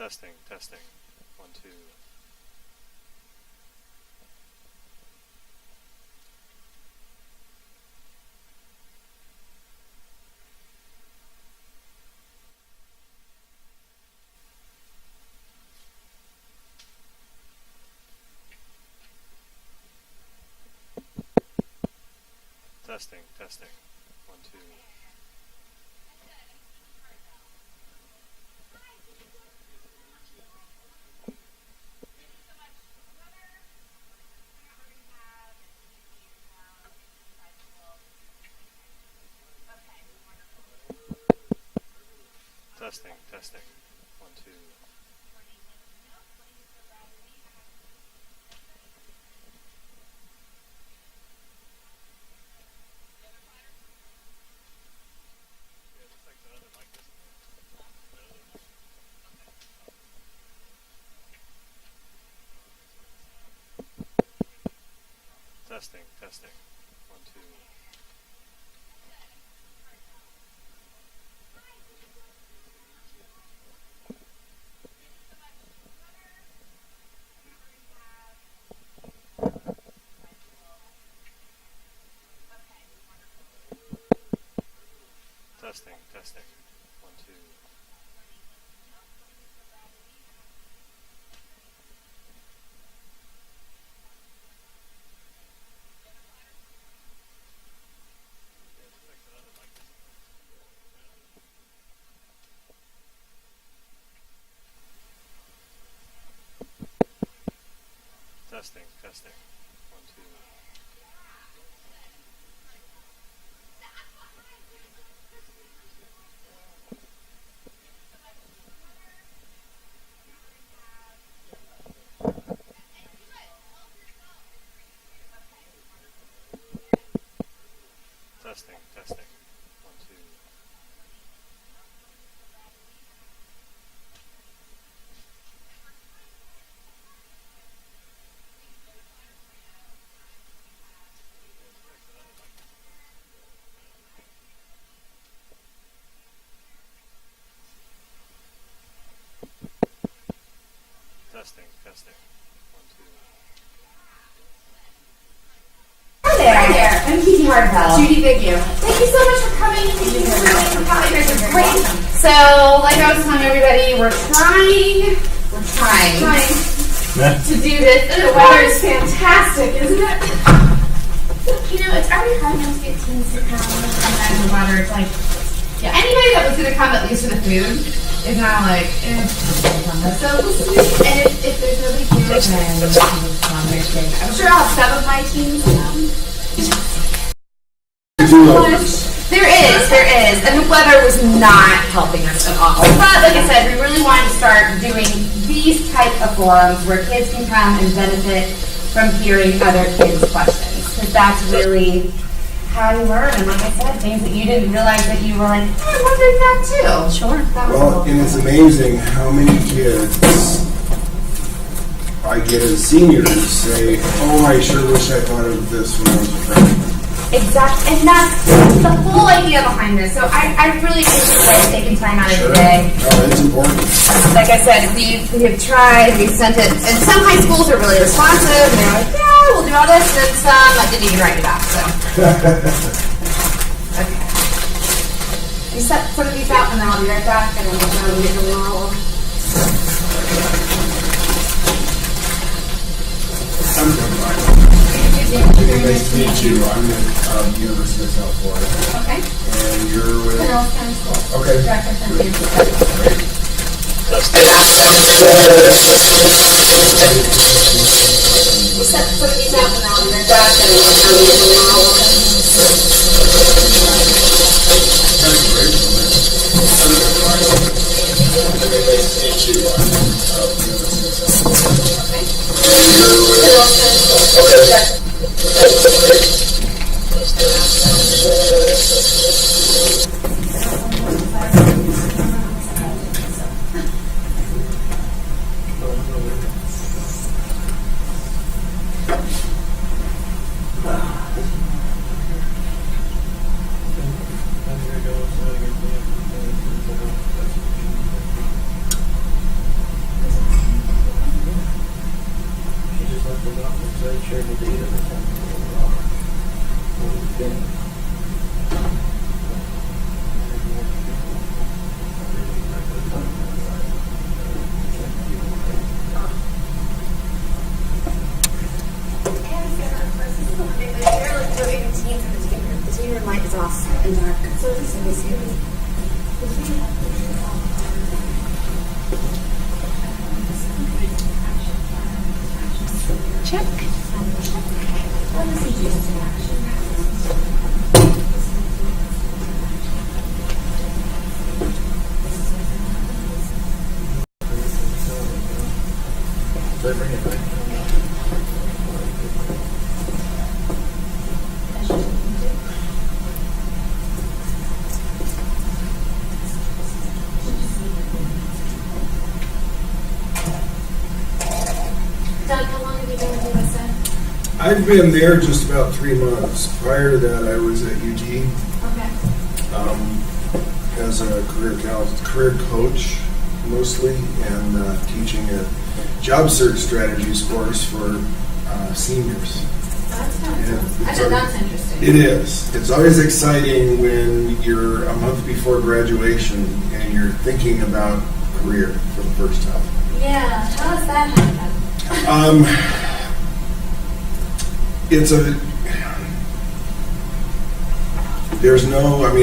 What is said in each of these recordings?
Testing, testing. 1, 2. Testing, testing. 1, 2. Testing, testing. 1, 2. Testing, testing. 1, 2. Testing, testing. 1, 2. Testing, testing. 1, 2. Testing, testing. 1, 2. Testing, testing. 1, 2. Hi there. I'm Kiki Hardwell. Judy Biggie. Thank you so much for coming. Thank you for coming. You guys are great. So, like I was telling everybody, we're trying to do this. The weather is fantastic, isn't it? You know, it's already hard enough to get teens to come, and then the weather, it's like, yeah, anybody that was going to come at least for the food is now like, So we'll see. And if there's nobody here, then I'm sure I'll have some of my teams come. There is, and the weather was not helping us at all. But like I said, we really wanted to start doing these type of forums where kids can come and benefit from hearing other kids' questions, because that's really how you learn. And like I said, things that you didn't realize that you were like, I'm wondering that too. Sure. That was cool. And it's amazing how many kids I get as seniors say, oh, I sure wish I thought of this when I was a freshman. Exactly, and that's the whole idea behind this. So I really appreciate you guys taking time out of your day. No, it's important. Like I said, we have tried, we've sent it, and some high schools are really responsive, and they're like, yeah, we'll do all this, and some I didn't even write it back, so. Okay. You set some of these out, and then I'll be right back, and then we'll go and get them all. Nice to meet you. I'm at University of South Florida. Okay. And you're with? Pinellas County School. Okay. Director of Great. We set some of these out, and I'll be right back, and then we'll go and get them all. That's great. Nice to meet you. I'm at University of South Florida. Okay. And you're with? Pinellas County School. Okay. moss and dark. So this is check. Let me see Jesus in action. Doug, how long have you been with USA? I've been there just about 3 months. Prior to that, I was at UT Okay. as a career coach mostly, and teaching a job search strategies course for seniors. That's kind Yeah, of I it's know that's interesting. It is. It's always exciting when you're a month before graduation and you're thinking about career for the first time. Yeah, how does that happen?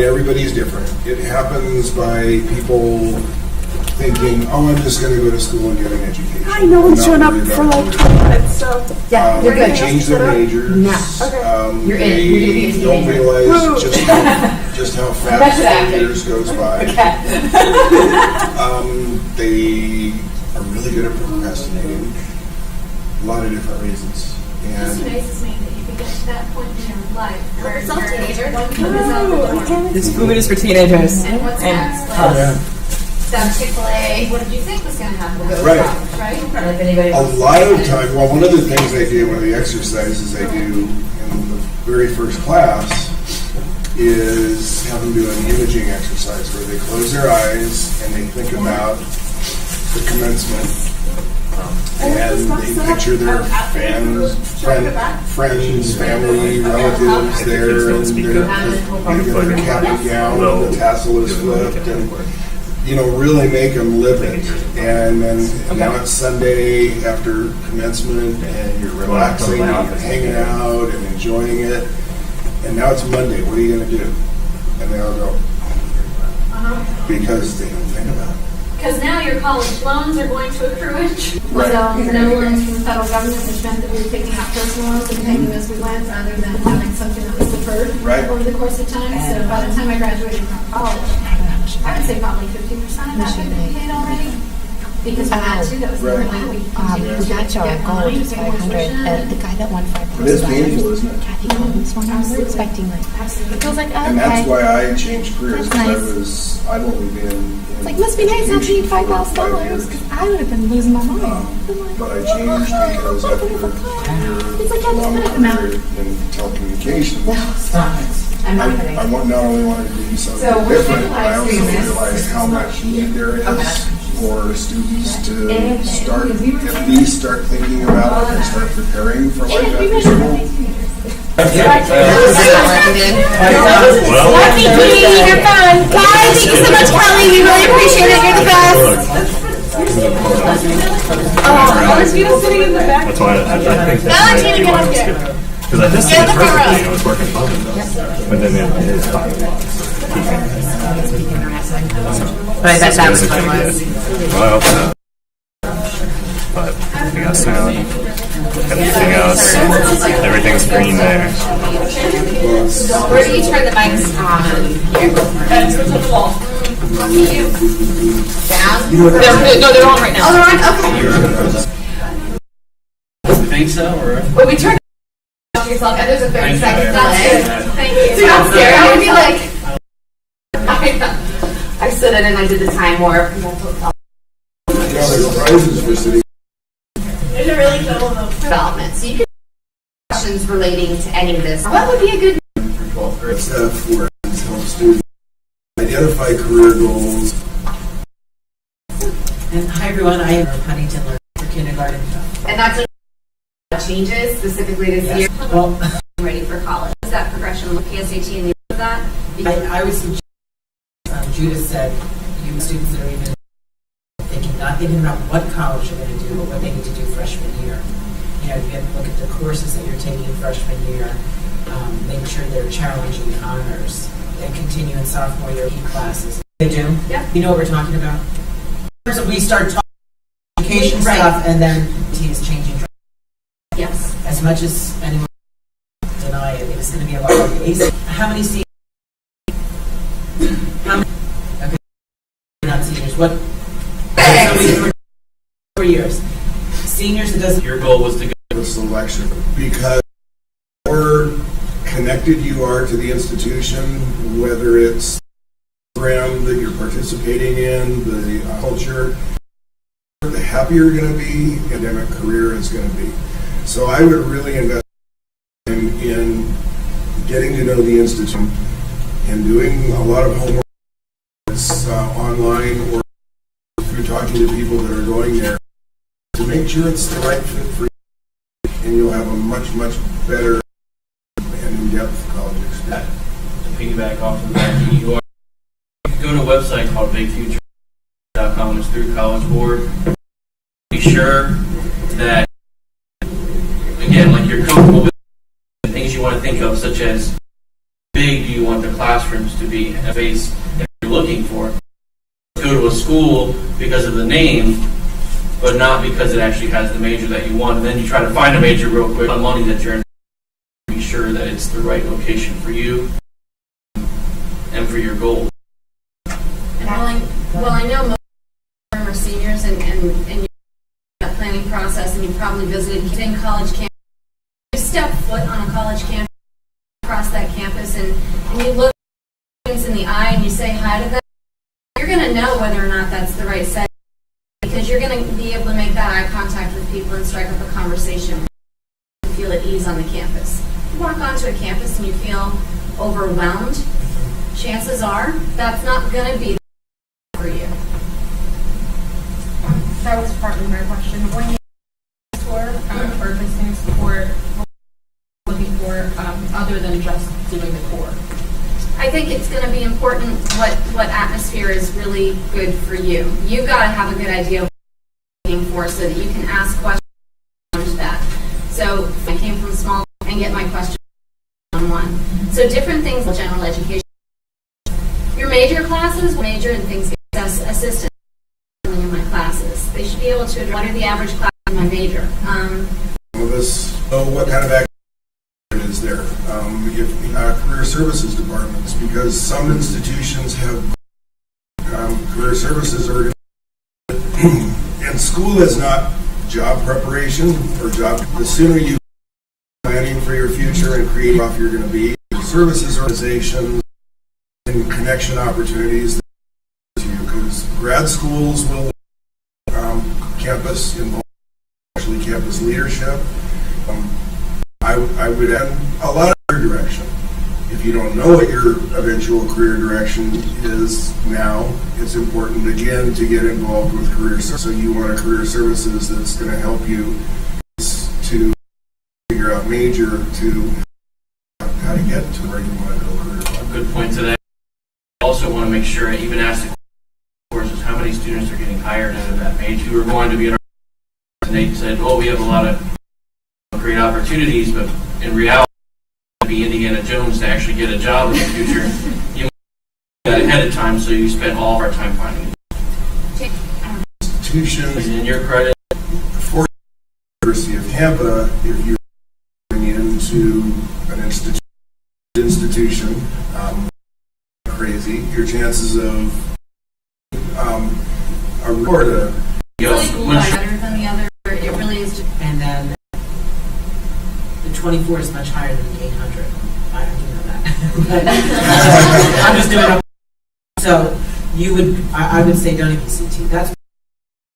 Everybody's different. It happens by people thinking, oh, I'm just going to go to school and get an education. Hi, no one's I'm shown not up worried for about like career. 20 minutes, so. Yeah, you're They good. change their majors. No. Okay. You're in. They You're gonna be a don't teenager. realize just how fast That's 4 acting. years goes by. Okay. They are really good at procrastinating. A lot of different reasons. It just And amazes me that you could get to that point in your life where It's all you're teenager. one foot is out the door. This food is for teenagers. And what's And- next? Oh, yeah. Some Chick-fil-A. What did you think was going to happen? Go Right. college, Right? I don't know if anybody A else- lot of time, well, one of the things I do, one of the exercises I do in the very first class is have them do an imaging exercise where they close their eyes and they think about the commencement. And they picture their friends, family, relatives there, and their cap and gown, and the tassel is flipped, and really make them live it. And then now it's Sunday after commencement, and you're relaxing, and you're hanging out and enjoying it. And now it's Monday. What are you going to do? And they all go because they don't think about it. Because now your college loans are going to accrue interest. Right. So no loans from the federal government, which meant that we were taking out personal loans and paying them as we went rather than having something that was deferred Right. over the course of time. So by the time I graduated from college, I would say probably 50% of that had been paid already. Because we had to, that was the Right. only way we continued to That's our get goal, money is to pay more 500. tuition. The guy that won But it's painful, isn't it? Kathy Collins one, I was expecting like, Absolutely. I was like, And that's okay. why I changed careers. That's Because I've only been in It's like, must be nice not to need education for $5,000 years. because I would have been losing my mind. But I changed because after It's like, a I'm long just gonna career in telecommunications, I'm not kidding. I not only wanted to do something So we're different, but I also doing this. realized how much need there is Okay. for students to at least start thinking about it and start preparing for life after school. Lucky Katie, you're fun. Guys, thank you so much, Kelly. We really appreciate it. You're the best. Sitting in the back. That's why I think Tina, that get might up be here. because I tested Get it the front perfectly row. and it was working fine. But then it is fine. But that was Music fun. is good. Well, I hope so. But we got sound, everything else, everything's green there. Where do you turn the mics on? Here. Switch on the wall. Down? They're on right now. Oh, they're on? Okay. You think so, or? Well, we turned off yourself, and there's a 30-second delay. Thank you. So I'm scared. I would be like, I stood in and I did the time warp. There's prizes for sitting. There's a really cool Development. So you can ask questions relating to any of this. What would be a good Staff for help students identify career goals. And hi everyone, I am Huntington Learning for kindergarten. and that's what changes specifically this year? Well, Ready for college. Is that progression with PSAT and the of that? I would suggest, Judith said, you students that are even not thinking about what college they're going to do, but what they need to do freshman year. you know, you get to look at the courses that you're taking freshman year, make sure they're challenging honors, and continue in sophomore year classes. They do? Yeah. You know what we're talking about? So we start talking education Right. stuff, and then T is changing. Yes. As much as anyone deny it, it was going to be a lot like AC. How many seniors? How many? Okay, not seniors. What? So we were 4 years. Seniors, it doesn't. Your goal was to go. The selection, because the more connected you are to the institution, whether it's the program that you're participating in, the culture, the happier you're going to be, academic career is going to be. So I would really invest in getting to know the institution and doing a lot of homework online or through talking to people that are going there to make sure it's the right fit for you, and you'll have a much, much better and in-depth college experience. To piggyback off of that, you can go to a website called bigfuture.com. It's through College Board. Be sure that, again, like you're comfortable with things you want to think of, such as how big do you want the classrooms to be, a space that you're looking for. Go to a school because of the name, but not because it actually has the major that you want. And then you try to find a major real quick on money that you're in. Be sure that it's the right location for you and for your goals. And well, I know most of them are seniors, and you're that planning process, and you probably visited in college campus. You step foot on a college campus, across that campus, and you look students in the eye and you say hi to them, you're going to know whether or not that's the right setting, because you're going to be able to make that eye contact with people and strike up a conversation and feel at ease on the campus. If you walk onto a campus and you feel overwhelmed, chances are that's not going to be for you. That was partly my question. When you tour or visiting support, what are you looking for other than just doing the core? I think it's going to be important what atmosphere is really good for you. You've got to have a good idea of what you're looking for so that you can ask questions to that. So I came from small and get my question on one. So different things with general education. Your major classes will major in things as assistant in my classes. They should be able to, what are the average class in my major? What kind of activity is there? Career services departments, because some institutions have career services and school is not job preparation or job. The sooner you planning for your future and creating off you're going to be, services organizations and connection opportunities to you, because grad schools will campus involve actually campus leadership. I would add a lot of career direction. If you don't know what your eventual career direction is now, it's important again to get involved with career services. So you want a career services that's going to help you to figure out major to how to get to where you want to go career-wise. Good point to that. I also want to make sure I even ask the courses how many students are getting hired out of that major who are going to be in our, and they said, oh, we have a lot of great opportunities, but in reality, to be Indiana Jones to actually get a job in the future, you do that ahead of time, so you spend all of our time finding institutions. in your credit. For the University of Tampa, if you're going into an institution, crazy, your chances of a reward. Better than the other. It really is. And then the 24 is much higher than the 800. I don't know that. I'm just doing it. So you would, I would say don't even CT. That's what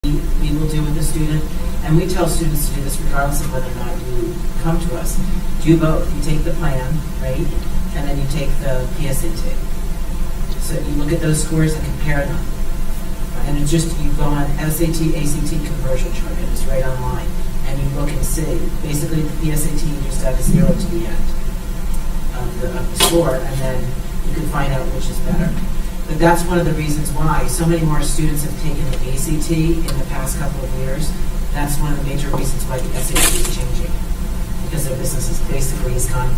we will do with the student. And we tell students to do this regardless of whether or not you come to us. Do both. You take the plan, right? And then you take the PSAT. So you look at those scores and compare them. And it's just, you go on SAT, ACT conversion chart, and it's right online. And you look and see. Basically, the PSAT, you just add a 0 to the end of the score, and then you can find out which is better. But that's one of the reasons why so many more students have taken the ACT in the past couple of years That's one of the major reasons why the SAT is changing. Because their business is basically, it's gone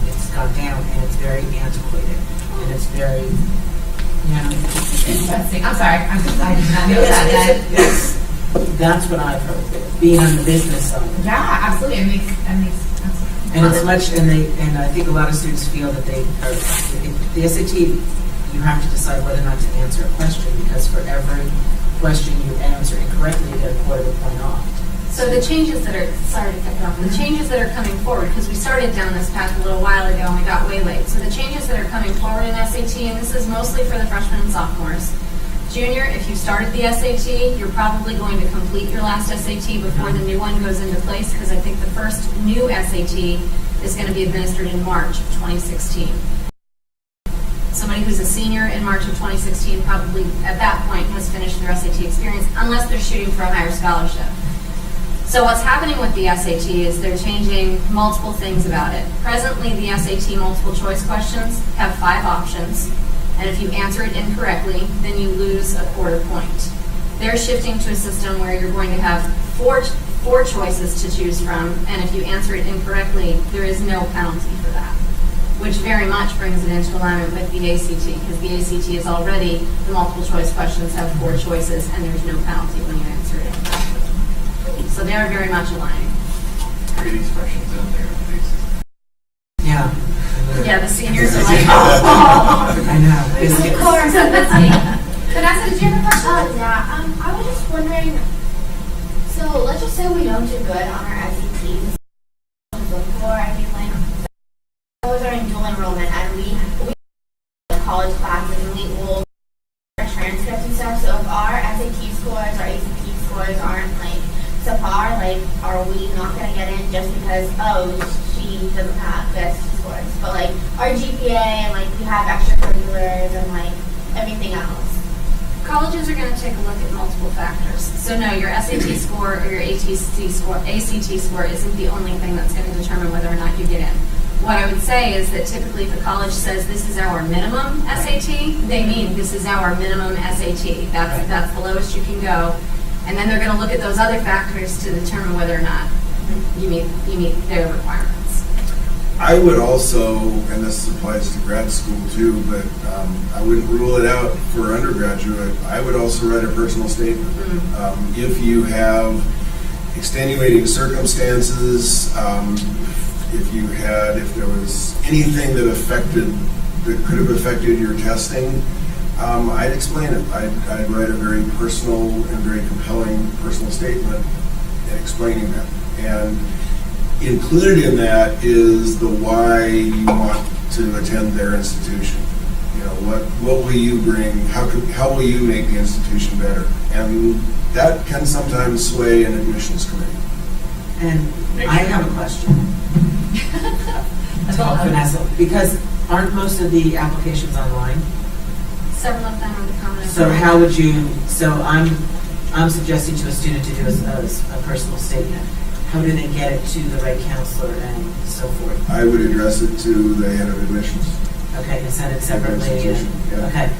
down, and it's very antiquated, and it's very, Interesting. I'm sorry. I did not know that. Yes, that's what I've heard, being on the business side. Yeah, absolutely. It makes absolutely. And it's much, and I think a lot of students feel that the SAT, you have to decide whether or not to answer a question, because for every question you answer incorrectly, you get a quarter of a point off. So the changes that are, sorry to cut you off, the changes that are coming forward, because we started down this path a little while ago and we got way late. So the changes that are coming forward in SAT, and this is mostly for the freshmen and sophomores. Junior, if you started the SAT, you're probably going to complete your last SAT before the new one goes into place, because I think the first new SAT is going to be administered in March of 2016. Somebody who's a senior in March of 2016 probably at that point has finished their SAT experience, unless they're shooting for a higher scholarship. So what's happening with the SAT is they're changing multiple things about it. Presently, the SAT multiple choice questions have 5 options, and if you answer it incorrectly, then you lose a quarter point. They're shifting to a system where you're going to have four choices to choose from, and if you answer it incorrectly, there is no penalty for that, which very much brings it into alignment with the ACT, because the ACT is already, the multiple choice questions have 4 choices, and there's no penalty when you answer it incorrectly. So they're very much aligning. Reading questions out there, please. Yeah. Yeah, the seniors are like, oh, I know. of course, that's me. Vanessa, did you have a question? I was just wondering, so let's just say we don't do good on our SATs. Before, I mean, like, those are in dual enrollment, and we college classes, and we will our transcripts and stuff. So if our SAT scores, our ACT scores aren't like subpar, like, are we not going to get in just because, oh, she doesn't have the SAT scores? But like our GPA, and like we have extracurriculars and like everything else. Colleges are going to take a look at multiple factors. So no, your SAT score or your ACT score isn't the only thing that's going to determine whether or not you get in. What I would say is that typically if a college says this is our minimum SAT, they mean this is our minimum SAT. That's the lowest you can go. And then they're going to look at those other factors to determine whether or not you meet their requirements. I would also, and this applies to grad school too, but I wouldn't rule it out for undergraduate. I would also write a personal statement. If you have extenuating circumstances, if there was anything that could have affected your testing, I'd explain it. I'd write a very personal and very compelling personal statement explaining that. And included in that is the why you want to attend their institution. You know, what will you bring? How will you make the institution better? And that can sometimes sway an admissions committee. And I have a question. Vanessa, because aren't most of the applications online? Several of them are the common. So how would you? So I'm suggesting to a student to do a personal statement. How do they get it to the right counselor and so forth? I would address it to the head of admissions. Okay, and send it separately. Yeah. Okay.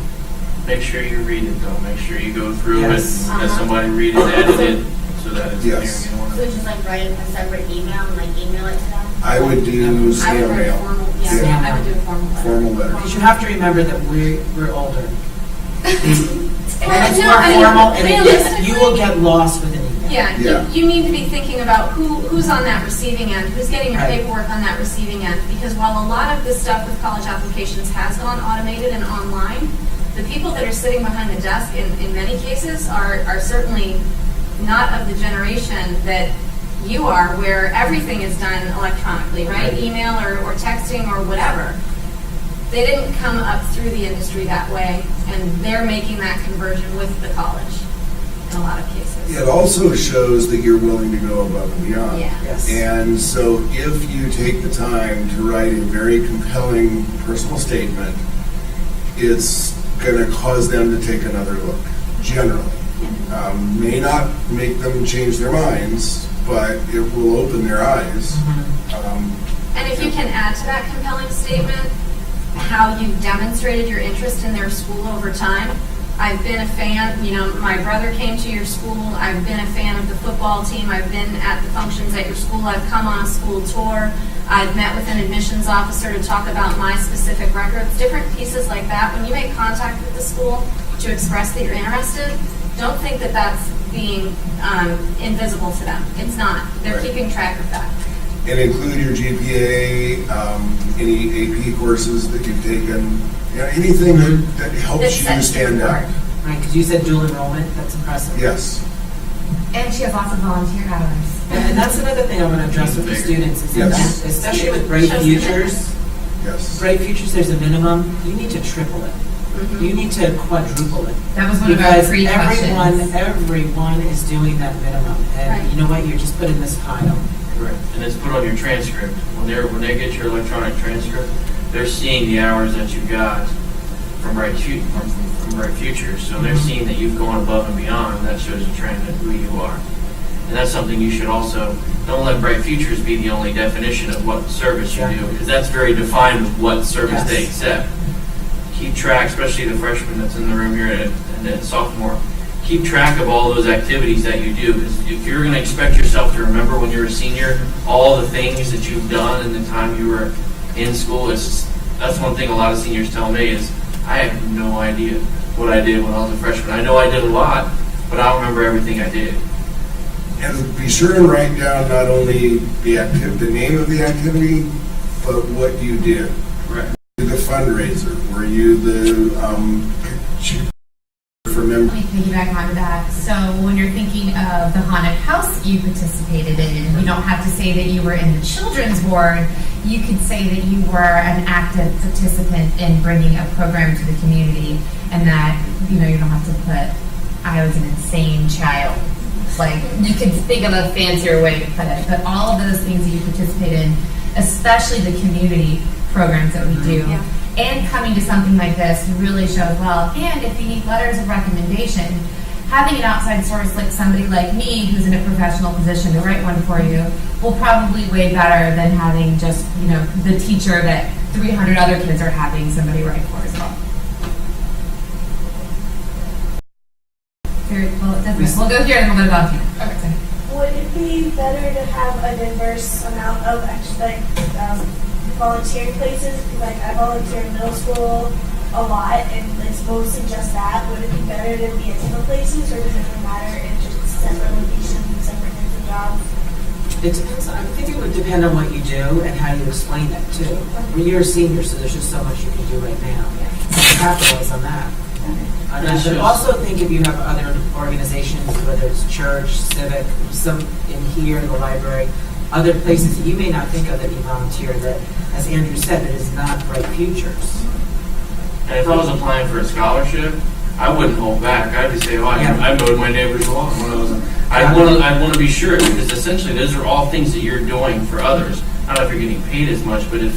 Make sure you read it though. Make sure you go through Yes. it, have somebody read it, edit it, so that it's Yes. clear. So just like write a separate email and like email it to them? I would do I would snail write a mail. formal, Yeah. I would do a formal letter. Formal letter. Because you have to remember that we're older. And it's No, more I mean, formal, and realistically- you will get lost with an email. Yeah, Yeah. You need to be thinking about who's on that receiving end, who's getting your Right. paperwork on that receiving end. Because while a lot of this stuff with college applications has gone automated and online, the people that are sitting behind the desk in many cases are certainly not of the generation that you are, where everything is done electronically, right? Email or texting or whatever. They didn't come up through the industry that way, and they're making that conversion with the college in a lot of cases. It also shows that you're willing to go above and beyond. Yeah. Yes. And so if you take the time to write a very compelling personal statement, it's going to cause them to take another look, generally. May not make them change their minds, but it will open their eyes. And if you can add to that compelling statement how you've demonstrated your interest in their school over time, I've been a fan, you know, my brother came to your school, I've been a fan of the football team, I've been at the functions at your school, I've come on a school tour, I've met with an admissions officer to talk about my specific records, different pieces like that. When you make contact with the school to express that you're interested, don't think that that's being invisible to them. It's not. They're Right. keeping track of that. And include your GPA, any AP courses that you've taken, you know, anything that helps That you sets you stand out. apart. Right, because you said dual enrollment, that's impressive. Yes. And she has lots of volunteer hours. And that's another thing I want to address with the students, is Yes. that, especially with Bright Futures, Yes. Bright Futures, there's a minimum, you need to triple it. You need to quadruple it. That was one of our Because pre-questions. everyone is doing that minimum. And Right. you know what, you're just put in this pile. Right. And it's put on your transcript. When they get your electronic transcript, they're seeing the hours that you got from Bright Futures. So they're seeing that you've gone above and beyond. That shows a trend of who you are. And that's something you should also, don't let Bright Futures be the only definition of what service you do, because that's very defined with what service they accept. Keep track, especially the freshman that's in the room here and the sophomore, keep track of all those activities that you do, because if you're going to expect yourself to remember when you're a senior all the things that you've done in the time you were in school, that's one thing a lot of seniors tell me is, I have no idea what I did when I was a freshman. I know I did a lot, but I don't remember everything I did. And be sure and write down not only the name of the activity, but what you did. Correct. The fundraiser, were you the for member? Let me piggyback onto that. So when you're thinking of the haunted house you participated in, you don't have to say that you were in the children's ward. You could say that you were an active participant in bringing a program to the community, and that, you know, you don't have to put, I was an insane child. Like, you can think of a fancier way to put it, but all of those things that you participate in, especially the community programs that we do, and coming to something like this really shows well. And if you need letters of recommendation, having an outside source like somebody like me who's in a professional position to write one for you will probably way better than having just, you know, the teacher that 300 other kids are having somebody write for as well. Well, it doesn't. We'll go here and we'll go to volunteer. Okay. Would it be better to have a diverse amount of volunteering places? Because like I volunteer in middle school a lot, and it's mostly just that. Would it be better to be at different places, or does it really matter in just separate locations, separate types of jobs? It depends. I think it would depend on what you do and how you explain it too. When you're a senior, so there's just so much you can do right now. Capitalize on that. And I should also think if you have other organizations, whether it's church, civic, some in here, the library, other places that you may not think of that you volunteer, that, as Andrew said, it is not Bright Futures. And if I was applying for a scholarship, I wouldn't hold back. I'd just say, oh, I mowed my neighbor's lawn when I was. I'd want to be sure, because essentially those are all things that you're doing for others. I don't know if you're getting paid as much, but if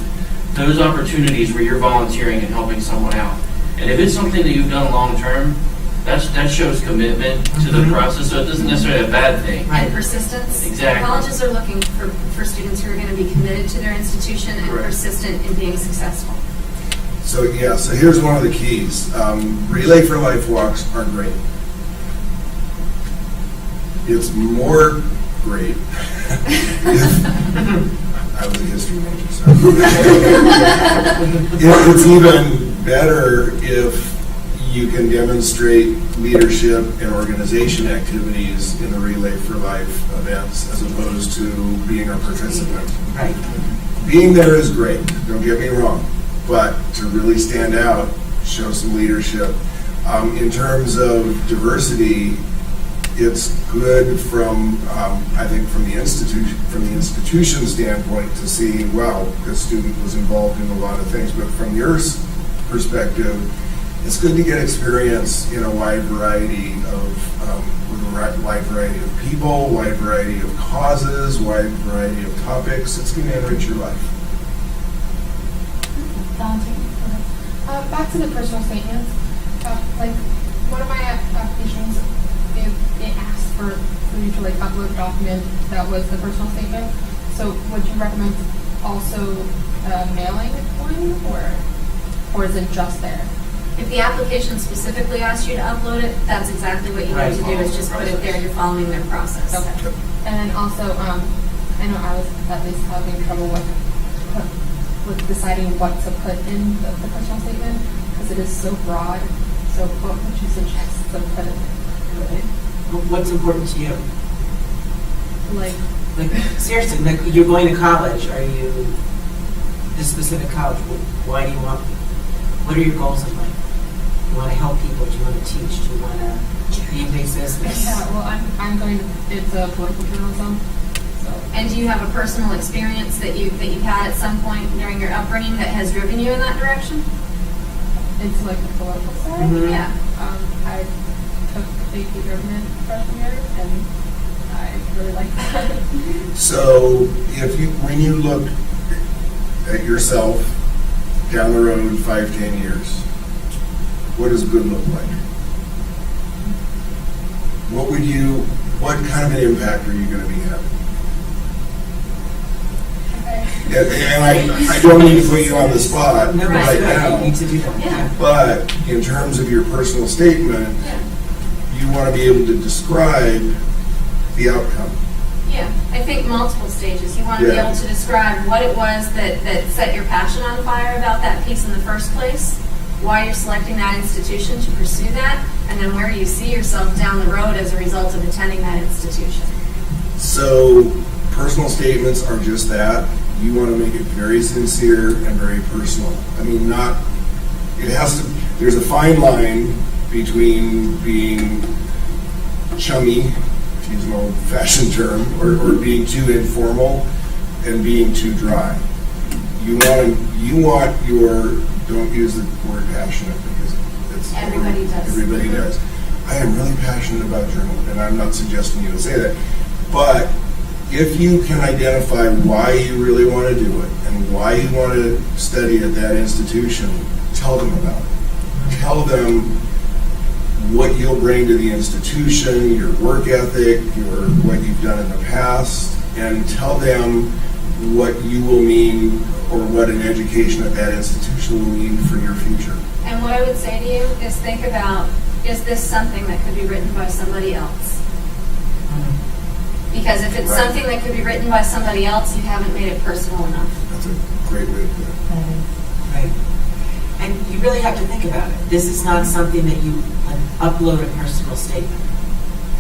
those opportunities where you're volunteering and helping someone out, and if it's something that you've done long term, that shows commitment to the process. So it doesn't necessarily a bad thing. And persistence. Exactly. Colleges are looking for students who are going to be committed to their institution and Correct. persistent in being successful. So here's one of the keys. Relay for Life walks are great. It's more great if I was a history major, so it's even better if you can demonstrate leadership and organization activities in the Relay for Life events as opposed to being a participant. Right. Being there is great, don't get me wrong, but to really stand out, show some leadership. In terms of diversity, it's good from, I think, from the institution standpoint to see, wow, this student was involved in a lot of things. But from your perspective, it's good to get experience in a wide variety of people, wide variety of causes, wide variety of topics. It's going to enrich your life. Back to the personal statements. Like one of my applications, it asked for you to like upload a document that was the personal statement. So would you recommend also mailing one, or is it just there? If the application specifically asks you to upload it, that's exactly what you need to do, is just put it there, you're following their process. Okay. And then also, I know I was at least having trouble with deciding what to put in the personal statement, because it is so broad. So what would you suggest to put in it? What's important to you? Like, Seriously, like you're going to college. Are you this specific college? Why do you want? What are your goals in life? Do you want to help people? Do you want to teach? Do you want to be in big business? yeah, well, I'm going to, it's political journalism. So. And do you have a personal experience that you've had at some point during your upbringing that has driven you in that direction? Into like the political side? Mm-hmm. Yeah. I took AP government freshman year, and I really like that. So when you look at yourself down the road 5-10 years, what does good look like? What kind of an impact are you going to be having? And I don't mean to put you on the spot No, right now, you need to do that. Yeah. but in terms of your personal statement, you want to be able to describe the outcome. Yeah, I think multiple stages. You want to be Yeah. able to describe what it was that set your passion on fire about that piece in the first place, why you're selecting that institution to pursue that, and then where you see yourself down the road as a result of attending that institution. So personal statements are just that. You want to make it very sincere and very personal. I mean, there's a fine line between being chummy, to use an old-fashioned term, or being too informal and being too dry. You want your, don't use the word passionate because it's Everybody does. Everybody does. I am really passionate about journalism, and I'm not suggesting you to say that, but if you can identify why you really want to do it and why you want to study at that institution, tell them about it. Tell them what you'll bring to the institution, your work ethic, what you've done in the past, and tell them what you will mean or what an education at that institution will mean for your future. And what I would say to you is think about, is this something that could be written by somebody else? Because if it's something that could be written by somebody else, you haven't made it personal enough. That's a great way to put it. Right. And you really have to think about it. This is not something that you upload a personal statement.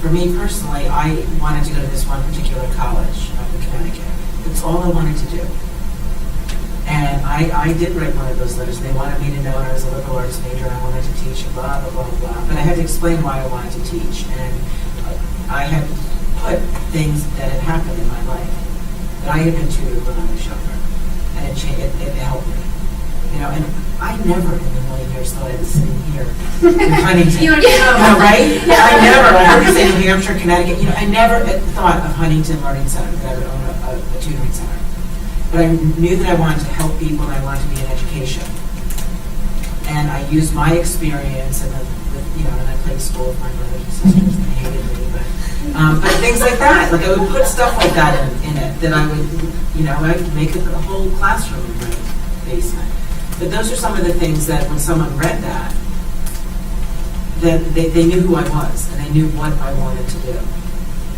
For me personally, I wanted to go to this one particular college up in Connecticut. It's all I wanted to do. And I did write one of those letters. They wanted me to know I was a liberal arts major and I wanted to teach and blah, blah, blah, blah. But I had to explain why I wanted to teach. And I had put things that had happened in my life. That I had been tutored when I was younger. And it helped me. You know, and I never in a million years thought I'd be sitting here in Huntington. You don't even know. Right? I heard you say New Hampshire, Connecticut. You know, I never thought of Huntington Learning Center, that I would own a tutoring center. But I knew that I wanted to help people and I wanted to be in education. And I used my experience and and I played school with my brothers and sisters and they hated me, but things like that. Like I would put stuff like that in it that I would, I'd make a whole classroom in my basement. But those are some of the things that when someone read that they knew who I was and they knew what I wanted to do.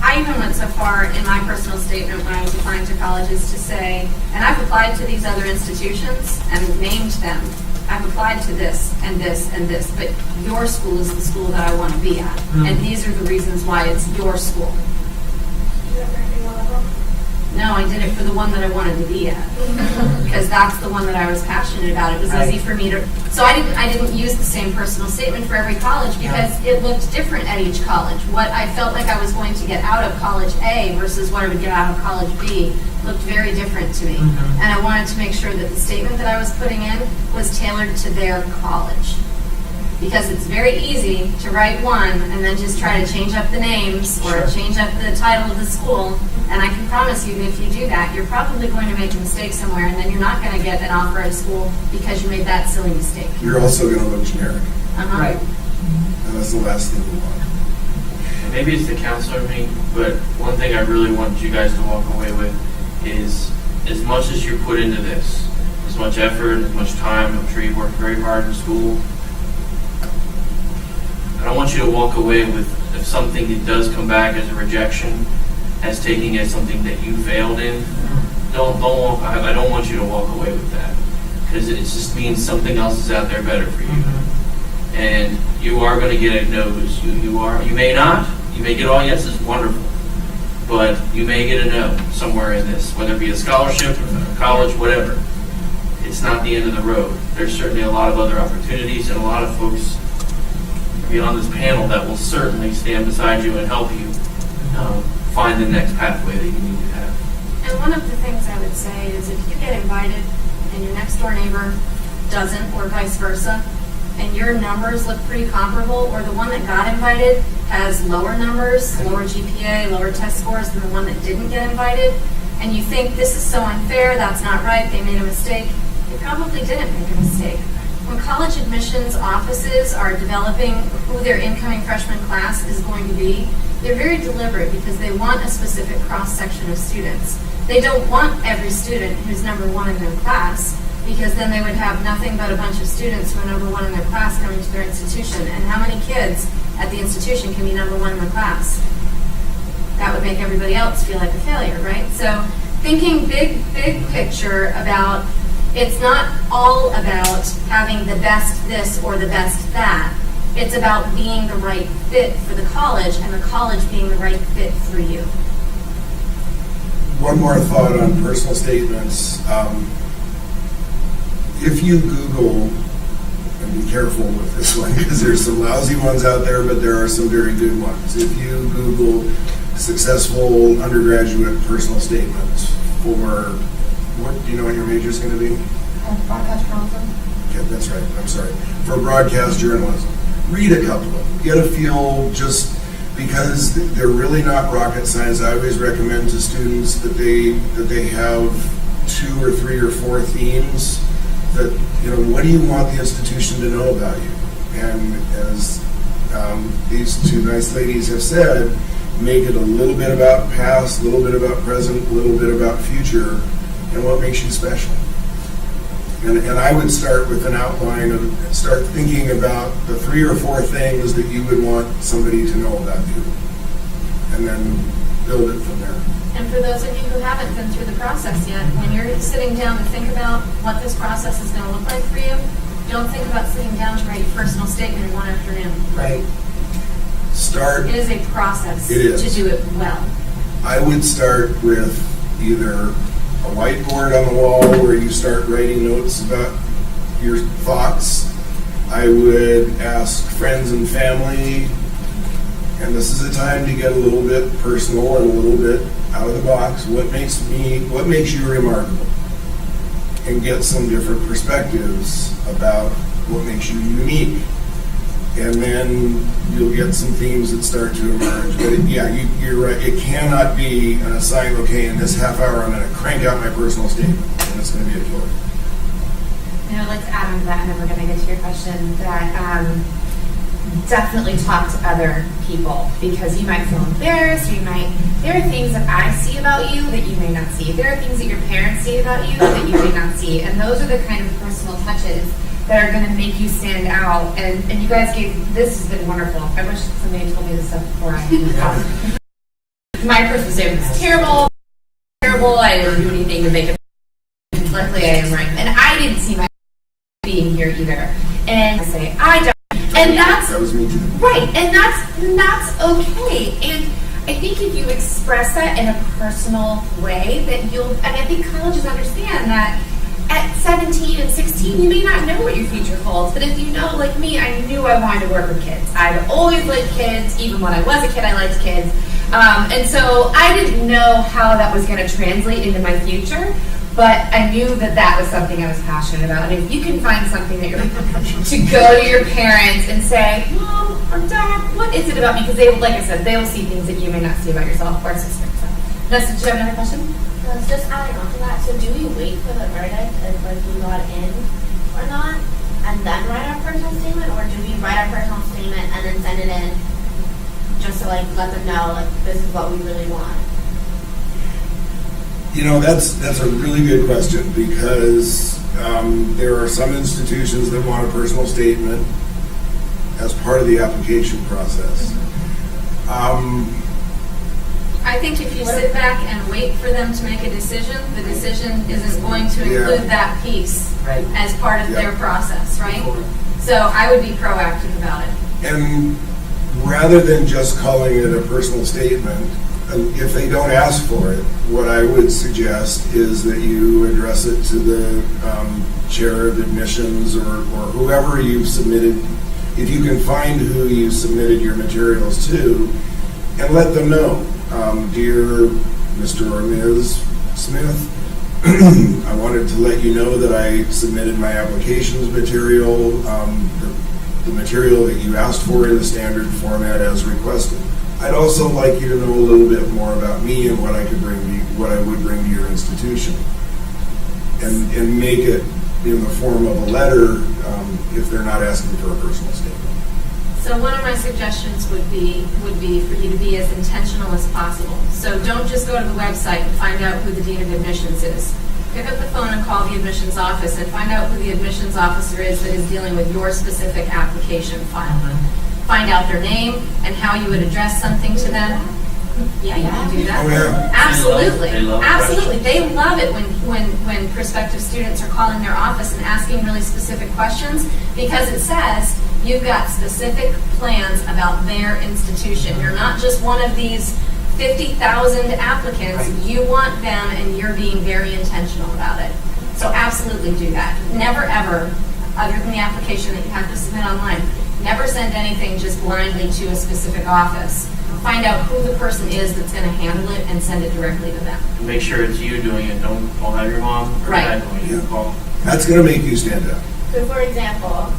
I even went so far in my personal statement when I was applying to colleges to say, and I've applied to these other institutions and named them. I've applied to this and this and this, but your school is the school that I want to be at. And these are the reasons why it's your school. You ever do one of them? No, I did it for the one that I wanted to be at. Because that's the one that I was passionate about. It was easy for me to, so I didn't use the same personal statement for every college because it looked different at each college. What I felt like I was going to get out of college A versus what I would get out of college B looked very different to me. And I wanted to make sure that the statement that I was putting in was tailored to their college. Because it's very easy to write one and then just try to change up the names or change up the title of the school. And I can promise you that if you do that, you're probably going to make a mistake somewhere and then you're not going to get an offer at a school because you made that silly mistake. You're also going to look generic. Right. And that's the last thing you want. And maybe it's the counselor in me, but one thing I really want you guys to walk away with is as much as you put into this, as much effort, as much time, I'm sure you worked very hard in school, want you to walk away with, if something that does come back as a rejection, as taking it as something that you failed in. Don't walk. I don't want you to walk away with that, because it just means something else is out there better for you. And you are going to get a no's. You may not. You may get all yeses. Wonderful. But you may get a no somewhere in this, whether it be a scholarship, or college, whatever. It's not the end of the road. There's certainly a lot of other opportunities and a lot of folks beyond this panel that will certainly stand beside you and help you find the next pathway that you need to have. And one of the things I would say is if you get invited and your next door neighbor doesn't, or vice versa, and your numbers look pretty comparable, or the one that got invited has lower numbers, lower GPA, lower test scores than the one that didn't get invited, and you think this is so unfair, that's not right, they made a mistake, they probably didn't make a mistake. When college admissions offices are developing who their incoming freshman class is going to be, they're very deliberate because they want a specific cross-section of students. They don't want every student who's number one in their class, because then they would have nothing but a bunch of students who are number one in their class coming to their institution. And how many kids at the institution can be number one in the class? That would make everybody else feel like a failure, right? So thinking big picture about, it's not all about having the best this or the best that. It's about being the right fit for the college and the college being the right fit for you. One more thought on personal statements. If you Google, and be careful with this one because there's some lousy ones out there, but there are some very good ones. If you Google successful undergraduate personal statements for, what do you know what your major is going to be? Broadcast journalism. Okay, that's right. I'm sorry. For broadcast journalism. Read a couple of them. Get a feel, just because they're really not rocket science. I always recommend to students that they have 2 or 3 or 4 themes that, what do you want the institution to know about you? And as these 2 nice ladies have said, make it a little bit about past, a little bit about present, a little bit about future, and what makes you special. And I would start with an outline of, start thinking about the 3 or 4 things that you would want somebody to know about you, and then build it from there. And for those of you who haven't been through the process yet, when you're sitting down to think about what this process is going to look like for you, don't think about sitting down to write your personal statement in one afternoon. Right. It is a process It is. to do it well. I would start with either a whiteboard on the wall where you start writing notes about your thoughts. I would ask friends and family, and this is a time to get a little bit personal and a little bit out of the box. What makes you remarkable? And get some different perspectives about what makes you unique. And then you'll get some themes that start to emerge. But you're right. It cannot be an assigned, okay, in this half hour I'm going to crank out my personal statement, and it's going to be a killer. And I'd like to add on to that, and then we're going to get to your question, that definitely talk to other people, because you might feel embarrassed, or there are things that I see about you that you may not see. There are things that your parents see about you that you may not see. And those are the kind of personal touches that are going to make you stand out. And you guys this has been wonderful. I wish somebody had told me this stuff before I my personal statement is terrible. I didn't do anything to make it. Luckily, I am right. And I didn't see my being here either. And I say, I don't. And That was me too. right. And that's okay. And I think if you express that in a personal way, that and I think colleges understand that at 17 and 16, you may not know what your future holds, but if you know, like me, I knew I wanted to work with kids. I've always liked kids. Even when I was a kid, I liked kids. And so I didn't know how that was going to translate into my future, but I knew that was something I was passionate about. And if you can find something that to go to your parents and say, Mom or Dad, what is it about me? Because like I said, they will see things that you may not see about yourself or sister. So, Nessa, do you have another question? It's just adding on to that. So do we wait for the verdict if we got in or not, and then write our personal statement, or do we write our personal statement and then send it in just to let them know this is what we really want? That's a really good question, because there are some institutions that want a personal statement as part of the application process. I think if you sit back and wait for them to make a decision, the decision isn't going to include that piece Right. as part of their process, right? So I would be proactive about it. And rather than just calling it a personal statement, if they don't ask for it, what I would suggest is that you address it to the chair of admissions or whoever you've submitted, if you can find who you submitted your materials to, and let them know. Dear Mr. or Ms. Smith, I wanted to let you know that I submitted my applications material, the material that you asked for in the standard format as requested. I'd also like you to know a little bit more about me and what I would bring to your institution, and make it in the form of a letter if they're not asking for a personal statement. So one of my suggestions would be for you to be as intentional as possible. So don't just go to the website and find out who the dean of admissions is. Pick up the phone and call the admissions office and find out who the admissions officer is that is dealing with your specific application file. Find out their name and how you would address something to them. Yeah, you can do that. Oh, yeah. Absolutely. They love Absolutely. They love it when prospective students are calling their office and asking really specific questions, because it says you've got specific plans about their institution. You're not just one of these 50,000 applicants. Right. You want them, and you're being very intentional about it. So absolutely do that. Never ever, other than the application that you have to submit online, never send anything just blindly to a specific office. Find out who the person is that's going to handle it and send it directly to them. Make sure it's you doing it. Don't have your mom or Right. dad doing it. You call. That's going to make you stand out. So for example,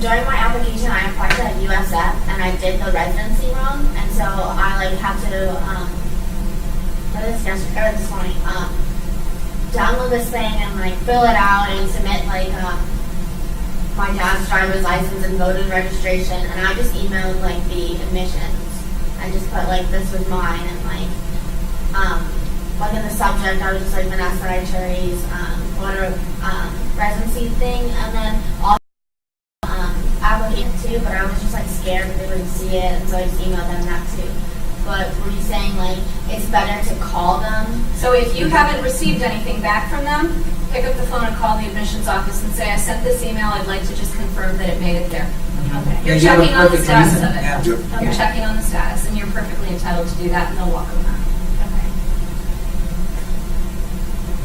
during my application, I applied to USF and I did the residency wrong, and so I had to this morning download this thing and fill it out and submit my dad's driver's license and voter registration, and I just emailed the admissions. I just put this was mine, and in the subject I was just Vanessa Cherry's voter residency thing, and then all application too, but I was just scared that they wouldn't see it, and so I just emailed them that too. But were you saying it's better to call them? So if you haven't received anything back from them, pick up the phone and call the admissions office and say, I sent this email, I'd like to just confirm that it made it there. Okay. You're Yeah, you have a checking on the perfect status reason. of it. Yeah. Yep. Okay. You're checking on the status, and you're perfectly entitled to do that, and they'll welcome that. Okay.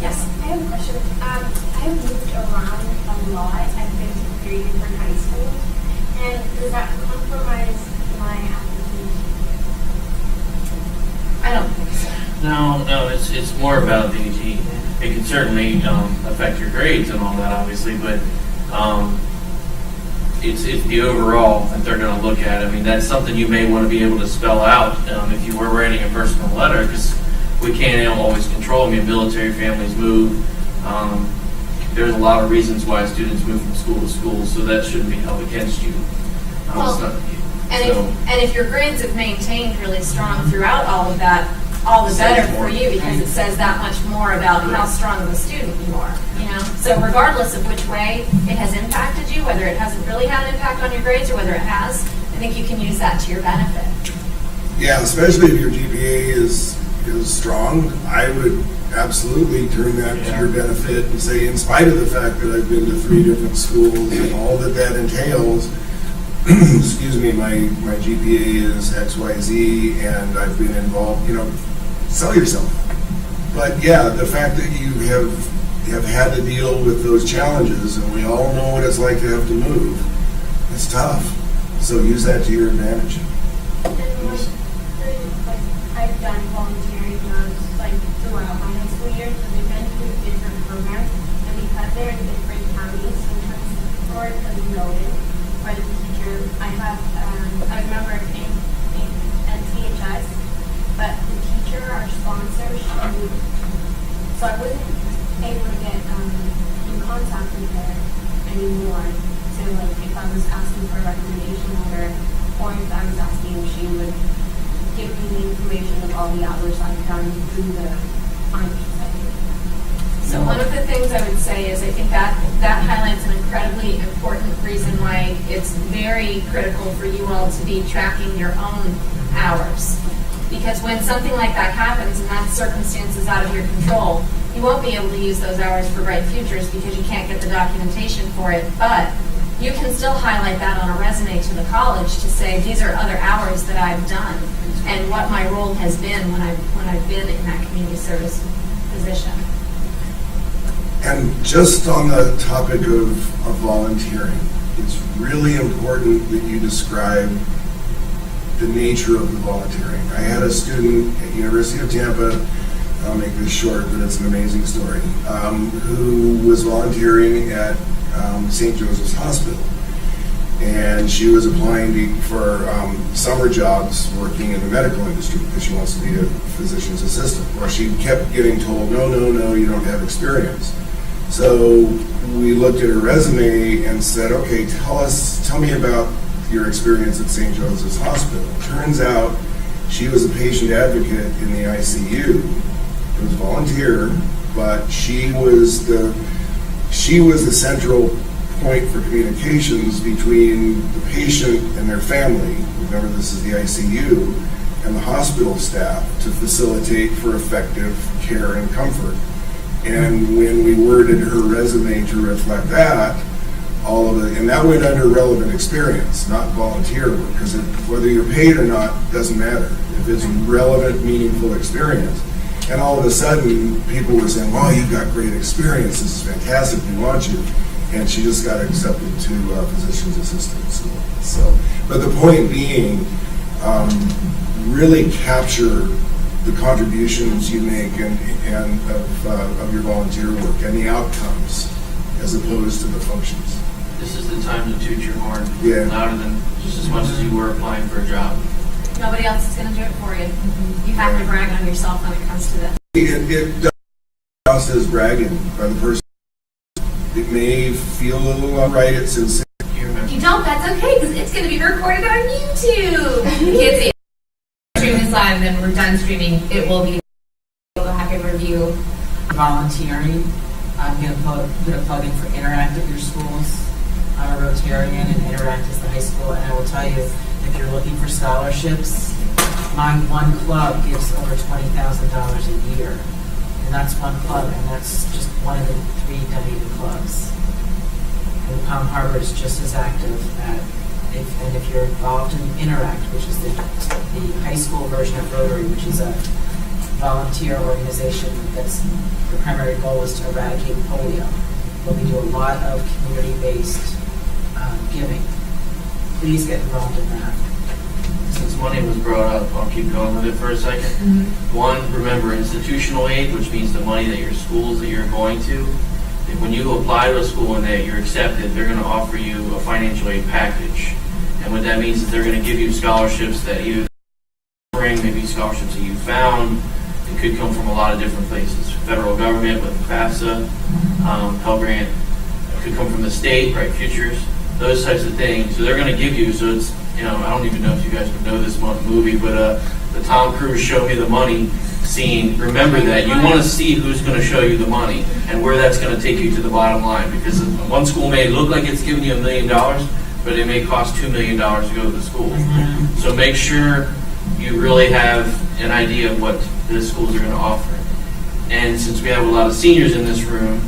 Yes? I have a question. I have moved around a lot. I've been to 3 different high schools. And does that compromise my application? I don't think so. No, it's more about the it can certainly affect your grades and all that, obviously, but it's the overall that they're going to look at. I mean, that's something you may want to be able to spell out if you were writing a personal letter, because we can't always control. I mean, military families move. There's a lot of reasons why students move from school to school, so that shouldn't be held against you. Well, And if your grades have maintained really strong throughout all of that, all the better for you, because it says that much more about how strong of a student you are. So regardless of which way it has impacted you, whether it hasn't really had an impact on your grades or whether it has, I think you can use that to your benefit. Yeah, especially if your GPA is strong, I would absolutely turn that to your benefit and say, in spite of the fact that I've been to 3 different schools and all that entails, excuse me, my GPA is XYZ and I've been involved, sell yourself. But yeah, the fact that you have had to deal with those challenges, and we all know what it's like to have to move, it's tough. So use that to your advantage. I've done volunteering jobs throughout my high school years, so they've been through different programs, and because they're in different counties, sometimes or noted by the teacher. I remember in THS, but the teacher, our sponsor, so I wasn't able to get in contact with her anymore. So if I was asking for a recommendation letter, or if I was asking if she would give me the information of all the hours I've done through the financial side. So one of the things I would say is I think that highlights an incredibly important reason why it's very critical for you all to be tracking your own hours. Because when something like that happens and that circumstance is out of your control, you won't be able to use those hours for Bright Futures because you can't get the documentation for it. But you can still highlight that on a resume to the college to say, these are other hours that I've done and what my role has been when I've been in that community service position. And just on the topic of volunteering, it's really important that you describe the nature of the volunteering. I had a student at University of Tampa, I'll make this short, but it's an amazing story, who was volunteering at St. Joseph's Hospital. And she was applying for summer jobs working in the medical industry because she wants to be a physician's assistant. Well, she kept getting told, no, you don't have experience. So we looked at her resume and said, okay, tell me about your experience at St. Joseph's Hospital. Turns out she was a patient advocate in the ICU. It was volunteer, but she was the central point for communications between the patient and their family, remember this is the ICU, and the hospital staff to facilitate for effective care and comfort. And when we worded her resume to reflect that, all of it, and that went under relevant experience, not volunteer work, because whether you're paid or not doesn't matter. If it's relevant, meaningful experience. And all of a sudden, people were saying, wow, you've got great experience, this is fantastic, we want you. And she just got accepted to physician's assistant school. So, but the point being, really capture the contributions you make and of your volunteer work and the outcomes as opposed to the functions. This is the time to toot your horn Yeah. louder than just as much as you were applying for a job. Nobody else is going to do it for you. You have to brag on yourself when it comes to this. It does as bragging by the person. It may feel a little unright, it's sincere. If you don't, that's okay, because it's going to be recorded on YouTube. Kids, stream this live, and then we're done streaming. It will be able to have a review. Volunteering, I'm going to put a plug in for Interact at your schools. I'm a Rotarian, and Interact is the high school, and I will tell you, if you're looking for scholarships, my one club gives over $20,000 a year. And that's one club, and that's just one of the 3 Dunedin clubs. And Palm Harbor is just as active and if you're involved in Interact, which is the high school version of Rotary, which is a volunteer organization that's the primary goal is to eradicate polio. But we do a lot of community-based giving. Please get involved in that. Since money was brought up, I'll keep going with it for a second. Mm-hmm. One, remember institutional aid, which means the money that your schools that you're going to. If when you apply to a school and you're accepted, they're going to offer you a financial aid package. And what that means is they're going to give you scholarships that either bring, maybe scholarships that you found. It could come from a lot of different places. Federal government with FAFSA, Pell Grant. It could come from the state, Bright Futures, those types of things. So they're going to give you, so it's, I don't even know if you guys would know this movie, but the Tom Cruise Show Me the Money scene, remember that. You want to see who's going to show you the money and where that's going to take you to the bottom line. Because one school may look like it's giving you $1 million, but it may cost $2 million to go to the school. So make sure you really have an idea of what the schools are going to offer. And since we have a lot of seniors in this room,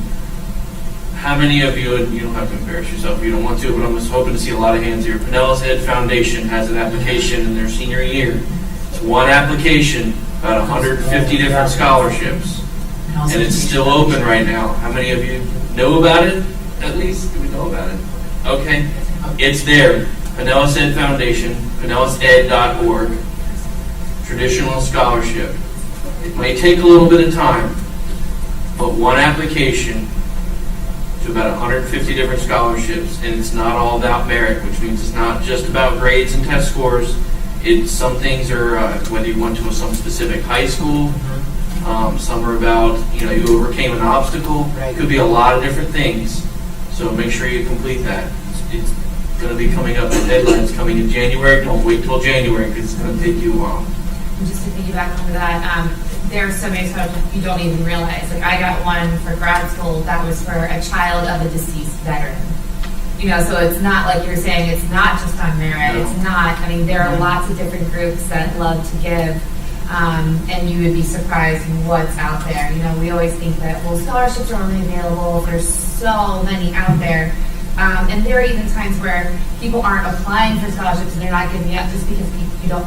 how many of you, and you don't have to embarrass yourself if you don't want to, but I'm just hoping to see a lot of hands here. Pinellas Ed Foundation has an application in their senior year. It's one application, about 150 different scholarships. And it's still open right now. How many of you know about it, at least? Do we know about it? Okay. It's there. Pinellas Ed Foundation, pinellased.org. Traditional scholarship. It may take a little bit of time, but one application to about 150 different scholarships, and it's not all about merit, which means it's not just about grades and test scores. Some things are whether you went to some specific high school, some are about you overcame an obstacle. It could be a lot of different things. So make sure you complete that. It's going to be coming up. The deadline's coming in January. Don't wait till January because it's going to take you a while. And just to piggyback on that, there are so many scholarships you don't even realize. Like I got one for grad school that was for a child of a deceased veteran. You know, so it's not like you're saying it's not just on merit. It's not. I mean, there are lots of different groups that love to give. And you would be surprised what's out there. You know, we always think that, well, scholarships are only available. There's so many out there. And there are even times where people aren't applying for scholarships and they're not giving up just because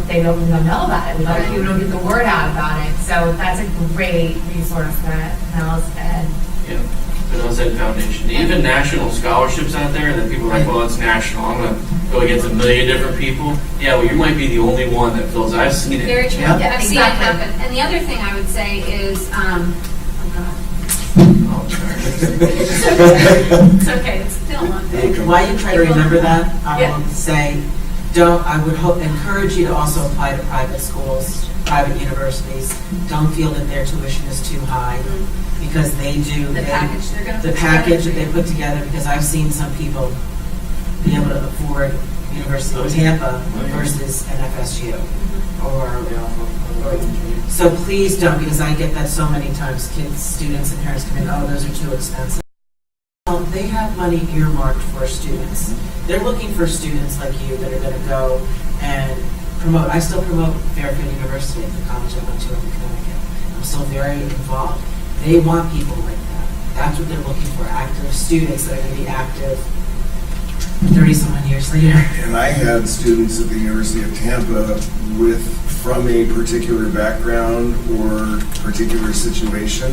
they don't know about it. Like, people don't get the word out about it. So that's a great resource that Mel's Ed. Yeah, the Mel's Ed Foundation. Even national scholarships out there, and then people are like, well, it's national. I'm going to go against a million different people. Yeah, well, you might be the only one that feels. I've seen it. Very true. Yeah. Yeah, I've seen it happen. And the other thing I would say is, Oh, sorry. it's okay, it's still one thing. While you try to remember that, I Yeah. will say, I would encourage you to also apply to private schools, private universities. Don't feel that their tuition is too high, because they do. The package they're going to The package that they put together, because I've seen some people be able to afford University of Tampa versus an FSU. So please don't, because I get that so many times. Kids, students, and parents come in, oh, those are too expensive. Well, they have money earmarked for students. They're looking for students like you that are going to go and promote. I still promote Fairfield University at the college I went to in Connecticut. I'm still very involved. They want people like that. That's what they're looking for, active students that are going to be active 30-some years later. And I had students at the University of Tampa from a particular background or particular situation,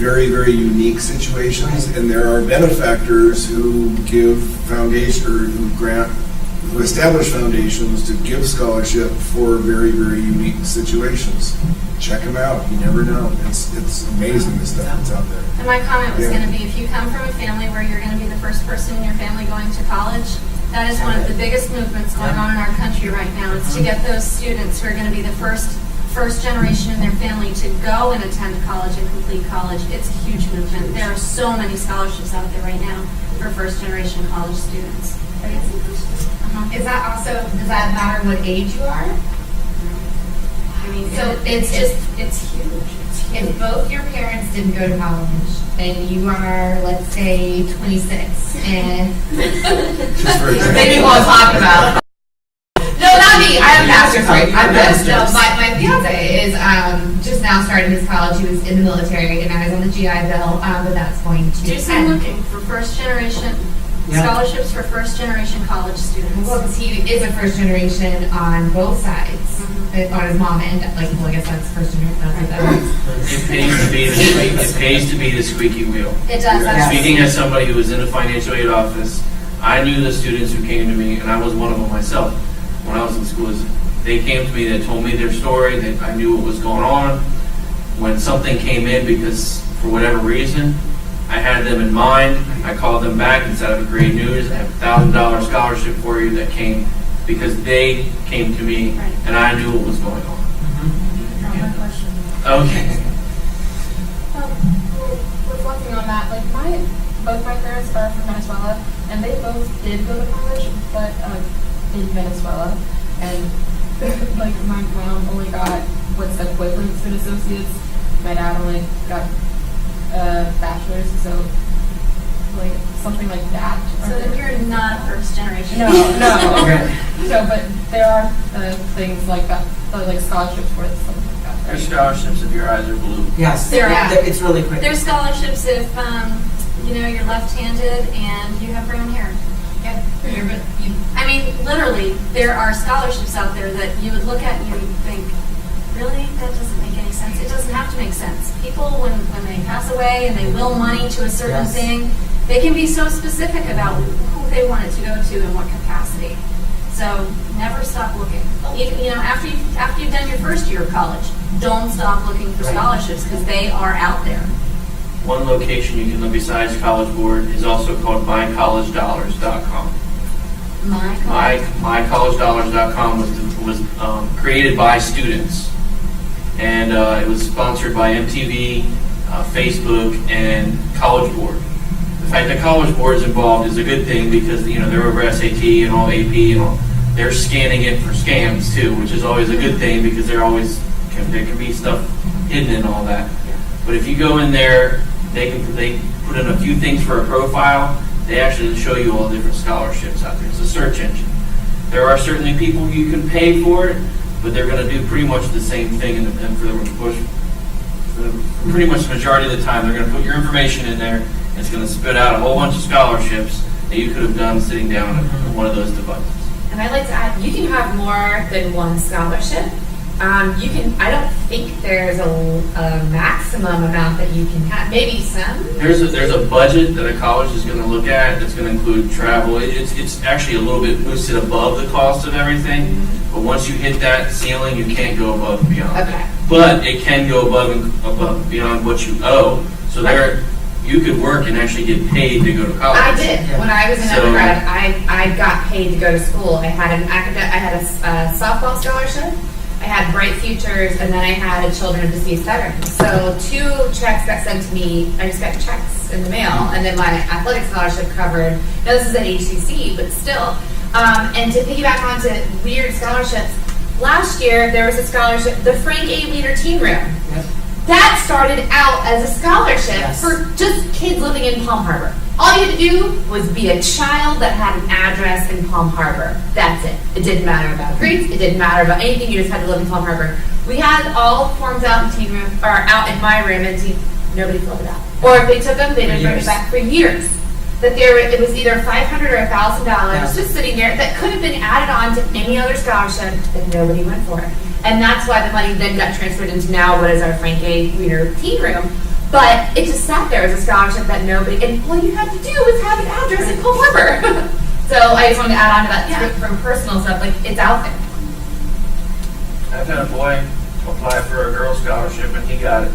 very, very unique situations, and there are benefactors who give foundation or who establish foundations to give scholarship for very, very unique situations. Check them out. You never know. It's amazing the stuff that's out there. And my comment was Yeah. going to be, if you come from a family where you're going to be the first person in your family going to college, that is one of the biggest movements going on in our country right now. It's to get those students who are going to be the first generation in their family to go and attend college and complete college. It's a huge movement. There are so many scholarships out there right now for first generation college students. Is that also, does that matter what age you are? I mean, So it's huge. If both your parents didn't go to college and you are, let's say, 26 and maybe we won't talk about. No, not me. I have a master's degree. I'm good. No, my fiance is just now starting his college. He was in the military and I was on the GI Bill, but that's going to Do some end. looking for first generation scholarships for first generation college students. Well, because he is a first generation on both sides, on his mom and well, I guess that's first generation. It pays to be the squeaky wheel. It does. Speaking as somebody who was in a financial aid office, I knew the students who came to me, and I was one of them myself. When I was in school, they came to me, they told me their story, that I knew what was going on. When something came in, because for whatever reason, I had them in mind, I called them back and said, I have great news, I have a $1,000 scholarship for you that came because they came to me and I knew what was going on. Okay. Reflecting on that, like both my parents are from Venezuela, and they both did go to college, but in Venezuela, and like my mom only got what's the equivalent to an associate's. My dad only got a bachelor's, so like something like that. So then you're not first generation. No. So, but there are things like that, like scholarships for something like that. There's scholarships if your eyes are blue. Yes, it's really quick. There's scholarships if you're left-handed and you have brown hair. I mean, literally, there are scholarships out there that you would look at and you would think, really? That doesn't make any sense. It doesn't have to make sense. People, when they pass away and they will money to a certain thing, they can be so specific about who they want it to go to and what capacity. So never stop looking. After you've done your first year of college, don't stop looking for scholarships because they are out there. One location you can look besides College Board is also called mycollegedollars.com. MyCollegeDollars.com was created by students, and it was sponsored by MTV, Facebook, and College Board. The fact that College Board is involved is a good thing because they're over SAT and all AP and all. They're scanning it for scams too, which is always a good thing because they're always There can be stuff hidden in all that. But if you go in there, they put in a few things for a profile. They actually show you all the different scholarships out there. It's a search engine. There are certainly people you can pay for it, but they're going to do pretty much the same thing. And for pretty much the majority of the time, they're going to put your information in there. And it's going to spit out a whole bunch of scholarships that you could have done sitting down at one of those devices. And I'd like to add, you can have more than one scholarship. You can. I don't think there's a maximum amount that you can have. Maybe some. There's a budget that a college is going to look at that's going to include travel. It's actually a little bit boosted above the cost of everything. Mm-hmm. But once you hit that ceiling, you can't go above and beyond. Okay. But it can go above and beyond what you owe. So there, you could work and actually get paid to go to college. I did. When I was in undergrad, I got paid to go to school. I had a softball scholarship. I had Bright Futures, and then I had a Children of Deceased Veterans. So 2 checks got sent to me. I just got checks in the mail, and then my athletic scholarship covered. Now this is at HCC, but still. And to piggyback onto weird scholarships, last year there was a scholarship, the Frank A. Leader Teen Room. Yep. That started out as a scholarship for just kids living in Palm Harbor. All you had to do was be a child that had an address in Palm Harbor. That's it. It didn't matter about grades. It didn't matter about anything. You just had to live in Palm Harbor. We had all forms out in teen room, or out in my room, and nobody filled it out. Or if they took them, they didn't bring it back for years. That it was either $500 or $1,000 just sitting there that could have been added on to any other scholarship that nobody went for it. And that's why the money then got transferred into now what is our Frank A. Reader Teen Room. But it just sat there as a scholarship that nobody, and all you had to do was have an address in Palm Harbor. So I just wanted to add on to that from personal stuff, like it's out there. I've had a boy apply for a girl scholarship and he got it.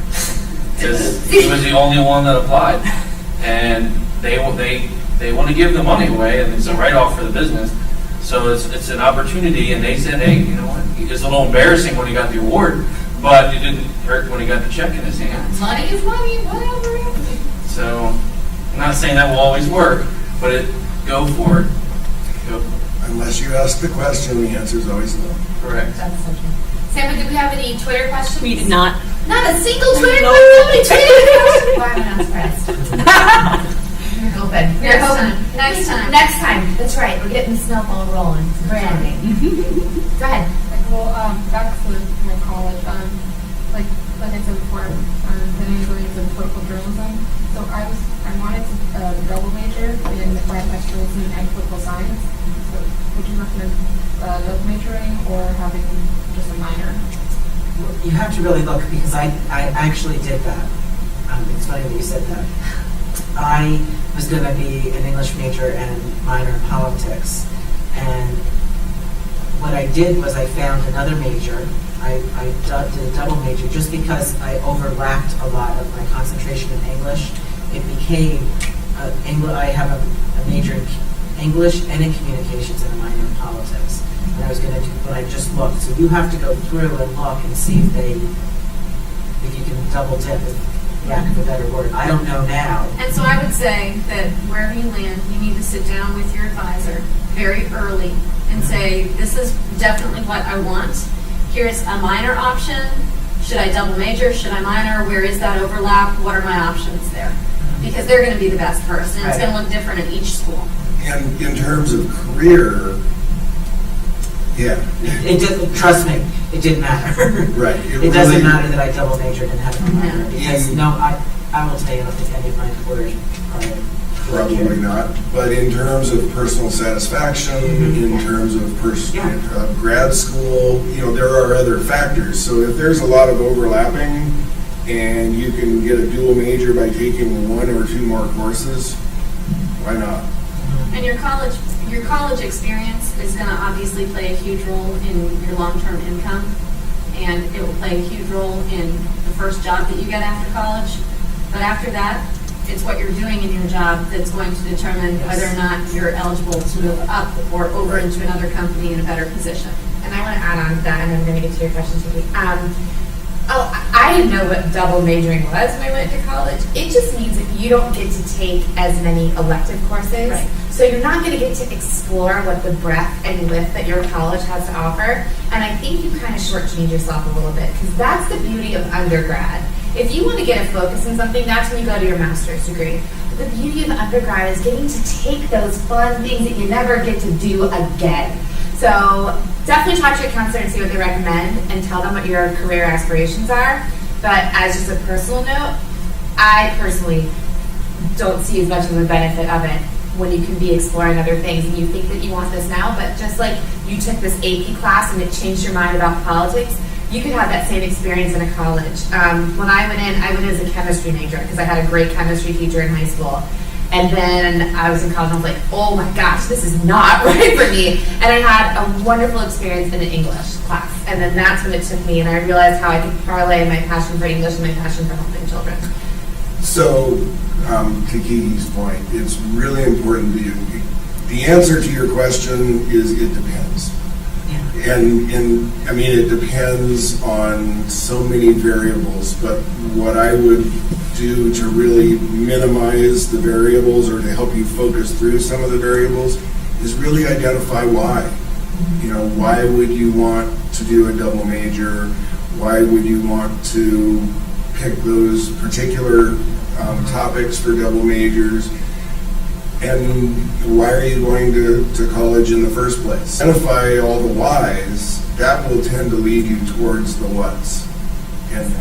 Because he was the only one that applied. And they want to give the money away, and it's a write-off for the business. So it's an opportunity, and they said, hey, you know what, it's a little embarrassing when he got the award, but it didn't hurt when he got the check in his hand. Money is money, whatever. So I'm not saying that will always work, but go for it. Go for it. Unless you ask the question, the answer is always no. Correct. That's so true. Sammy, did we have any Twitter questions? We did not. Not a single Twitter question? Nobody tweeted a question? Why am I not surprised? We're hoping. We're hoping. Next time. Next time. That's right. We're getting the snowball rolling. It's branding. Go ahead. Back to my college, like I said before, then I going into political journalism. So I wanted to double major in broadcast journalism and political science. So would you recommend double majoring or having just a minor? You have to really look, because I actually did that. It's funny that you said that. I was going to be an English major and minor in politics, and what I did was I found another major. I did a double major just because I overlapped a lot of my concentration in English. It became I have a major in English and in communications and a minor in politics. And I was going to do, but I just looked. So you have to go through and look and see if you can double dip, for lack of a better word. I don't know now. And so I would say that wherever you land, you need to sit down with your advisor very early and say, this is definitely what I want. Here's a minor option. Should I double major? Should I minor? Where is that overlap? What are my options there? Because they're going to be the best person. And it's going to look different at each school. And in terms of career, It didn't, trust me, it didn't matter. Right. It doesn't matter that I double majored and had a minor. Because, And- I will tell you, I don't think any of my employers Probably not. But in terms of personal satisfaction, in terms of grad school, there are other factors. So if there's a lot of overlapping and you can get a dual major by taking 1 or 2 more courses, why not? And your college experience is going to obviously play a huge role in your long-term income, and it will play a huge role in the first job that you get after college. But after that, it's what you're doing in your job that's going to determine whether or not you're eligible to move up or over into another company in a better position. And I want to add on to that, and I'm going to get to your question, Vicky. Oh, I didn't know what double majoring was when I went to college. It just means that you don't get to take as many elective courses. Right. So you're not going to get to explore what the breadth and width that your college has to offer. And I think you kind of shortchange yourself a little bit, because that's the beauty of undergrad. If you want to get a focus in something, that's when you go to your master's degree. But the beauty of undergrad is getting to take those fun things that you never get to do again. So definitely talk to your counselor and see what they recommend and tell them what your career aspirations are. But as just a personal note, I personally don't see as much of the benefit of it when you can be exploring other things and you think that you want this now, but just like you took this AP class and it changed your mind about politics, you could have that same experience in a college. When I went in as a chemistry major because I had a great chemistry teacher in high school. And then I was in college and I was like, oh my gosh, this is not right for me. And I had a wonderful experience in an English class. And then that's when it took me, and I realized how I could parlay my passion for English and my passion for helping children. So, to Kiki's point, it's really important to you. The answer to your question is it depends. Yeah. And I mean, it depends on so many variables, but what I would do to really minimize the variables or to help you focus through some of the variables is really identify why. You know, why would you want to do a double major? Why would you want to pick those particular topics for double majors? And why are you going to college in the first place? Identify all the whys. That will tend to lead you towards the whats and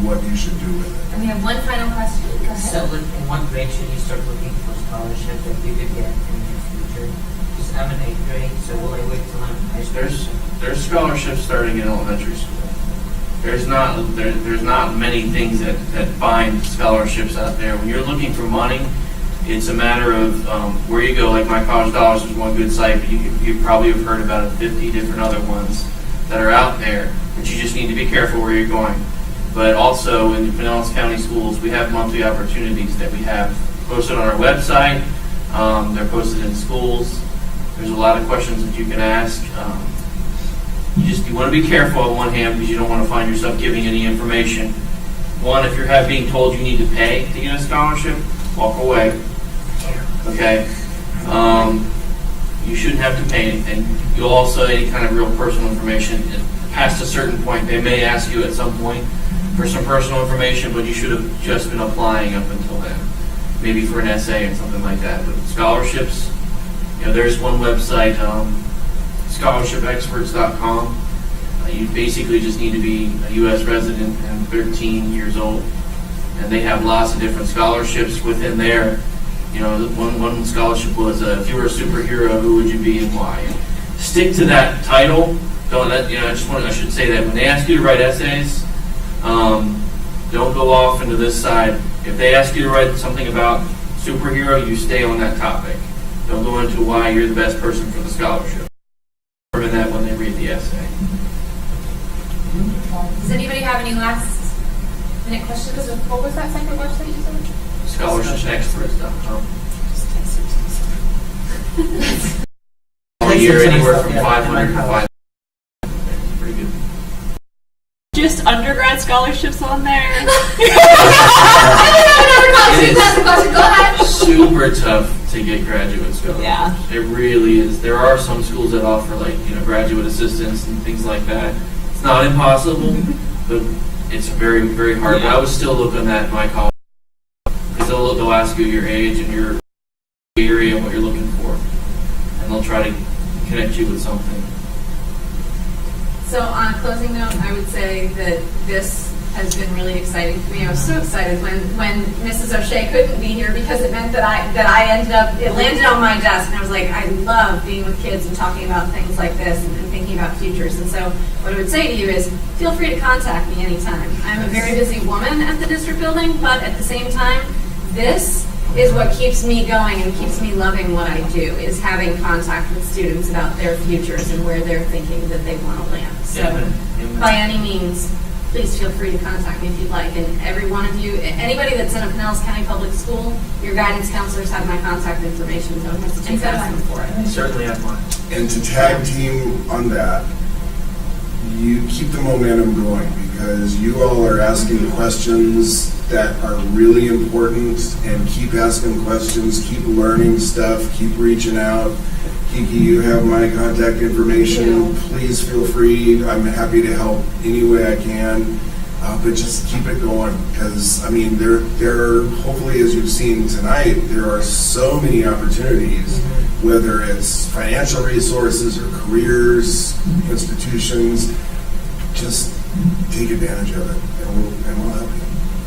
what you should do with it. And we have one final question. Go ahead. So, in what grade should you start looking for scholarship that you could get in your future? Because I'm in 8th grade, so will I wait till I'm in high school? There's scholarships starting in elementary school. There's not many things that bind scholarships out there. When you're looking for money, it's a matter of where you go. Like My College Dollars is one good site, but you probably have heard about 50 different other ones that are out there. But you just need to be careful where you're going. But also in the Pinellas County schools, we have monthly opportunities that we have posted on our website. They're posted in schools. There's a lot of questions that you can ask. You want to be careful on one hand because you don't want to find yourself giving any information. One, if you're being told you need to pay to get a scholarship, walk away. Okay? You shouldn't have to pay anything. You'll also, any kind of real personal information, past a certain point, they may ask you at some point for some personal information, but you should have just been applying up until then. Maybe for an essay and something like that. But scholarships, there's one website, scholarshipexperts.com. You basically just need to be a U.S. resident and 13 years old. And they have lots of different scholarships within there. One scholarship was, if you were a superhero, who would you be and why? And stick to that title. I should say that when they ask you to write essays, don't go off into this side. If they ask you to write something about superhero, you stay on that topic. Don't go into why you're the best person for the scholarship. Determine that when they read the essay. Does anybody have any last minute questions? What was that second website you said? Scholarshipexperts.com. Like A year some anywhere stuff, from yeah, 500 to in my 500. Pretty good. Just undergrad scholarships on there. Go ahead. Super tough to get graduate scholarships. Yeah. It really is. There are some schools that offer graduate assistance and things like that. It's not impossible, but it's very, very hard. But I would still look on that in my college because they'll ask you your age and your area and what you're looking for, and they'll try to connect you with something. So on a closing note, I would say that this has been really exciting for me. I was so excited when Mrs. O'Shea couldn't be here because it meant that it landed on my desk, and I was like, I love being with kids and talking about things like this and thinking about futures. And so what I would say to you is feel free to contact me anytime. I'm a very busy woman at the district building, but at the same time, this is what keeps me going and keeps me loving what I do, is having contact with students about their futures and where they're thinking that they want to land. So by any means, please feel free to contact me if you'd like. And every one of you, anybody that's in a Pinellas County public school, your guidance counselors have my contact information. Don't hesitate to ask them for it. Certainly have mine. And to tag team on that, you keep the momentum going, because you all are asking questions that are really important, and keep asking questions, keep learning stuff, keep reaching out. Kiki, you have my contact information. Please feel free. I'm happy to help any way I can. But just keep it going, because I mean, there hopefully, as you've seen tonight, there are so many opportunities, whether it's financial resources or careers, institutions. Just take advantage of it, and we'll help you.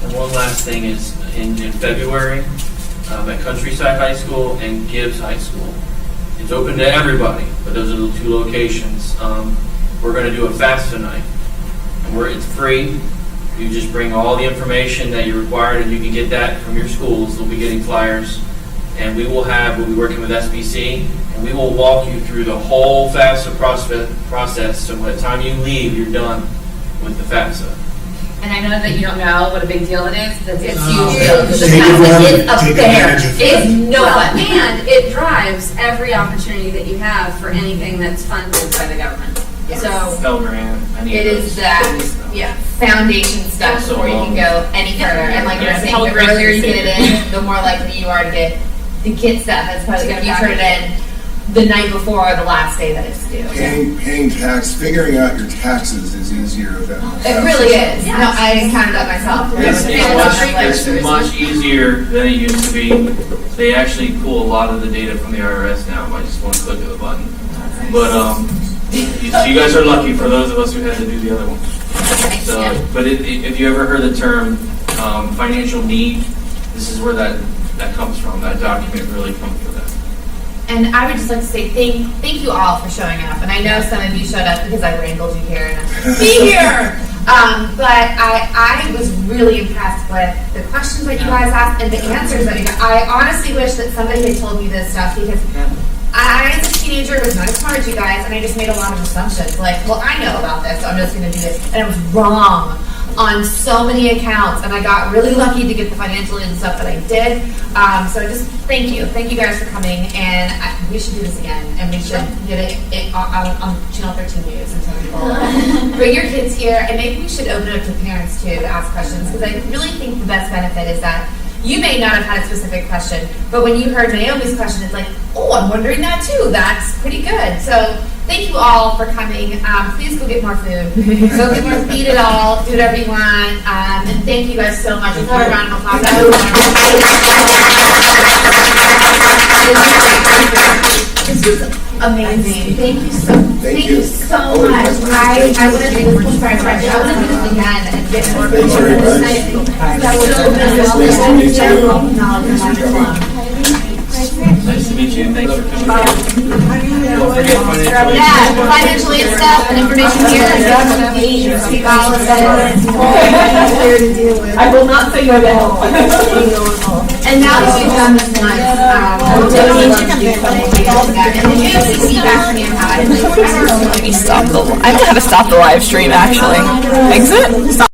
And one last thing is, in February, at Countryside High School and Gibbs High School, it's open to everybody, but those are the two locations. We're going to do a FAFSA night, and it's free. You just bring all the information that you required, and you can get that from your schools. They'll be getting flyers, and we'll be working with SBC, and we will walk you through the whole FAFSA process. So by the time you leave, you're done with the FAFSA. And I know that you don't know what a big deal it is. It's a huge deal. deal, because the FAFSA is up there. It's no fun. And it drives every opportunity that you have for anything that's funded by the government. Yes. So Pell Grant, it is that foundation stuff So before you can go any further. And like you were saying, the earlier you get it in, the more likely you are to get the kid stuff, as opposed to if you turn it in the night before or the last day that it's due. Paying tax, figuring out your taxes is easier than It really is. No, I encountered that myself. It's much easier than it used to be. They actually pull a lot of the data from the IRS now by just one click of the button. But you guys are lucky, for those of us who had to do the other one. So, but if you ever heard the term financial need, this is where that comes from. That document really comes from that. And I would just like to say thank you all for showing up. And I know some of you showed up because I wrangled you here and be here. But I was really impressed with the questions that you guys asked and the answers that you got. I honestly wish that somebody had told me this stuff, because I, as a teenager, was not as smart as you guys, and I just made a lot of assumptions. Like, well, I know about this, so I'm just going to do this. And I was wrong on so many accounts, and I got really lucky to get the financial aid and stuff that I did. So I just thank you guys for coming, and we should do this again, and we should get it on Channel 13 News and tell people. Bring your kids here, and maybe we should open it up to parents too to ask questions, because I really think the best benefit is that you may not have had a specific question, but when you heard Naomi's question, it's like, oh, I'm wondering that too. That's pretty good. So thank you all for coming. Please go get more food. Go get more, eat it all, do whatever you want. And thank you guys so much. Let's have a round of applause. This was amazing. Thank you so much. I want to do this. Sorry, I want to do this again and get more people. That was so Nice to meet you. Thanks for coming. Yeah, financial aid stuff and information here. I will not say no to help. And now that we've done this once, we'll definitely do something all together. And then you can see back from me and how I I don't know how to stop the live stream, actually. Exit? Stop.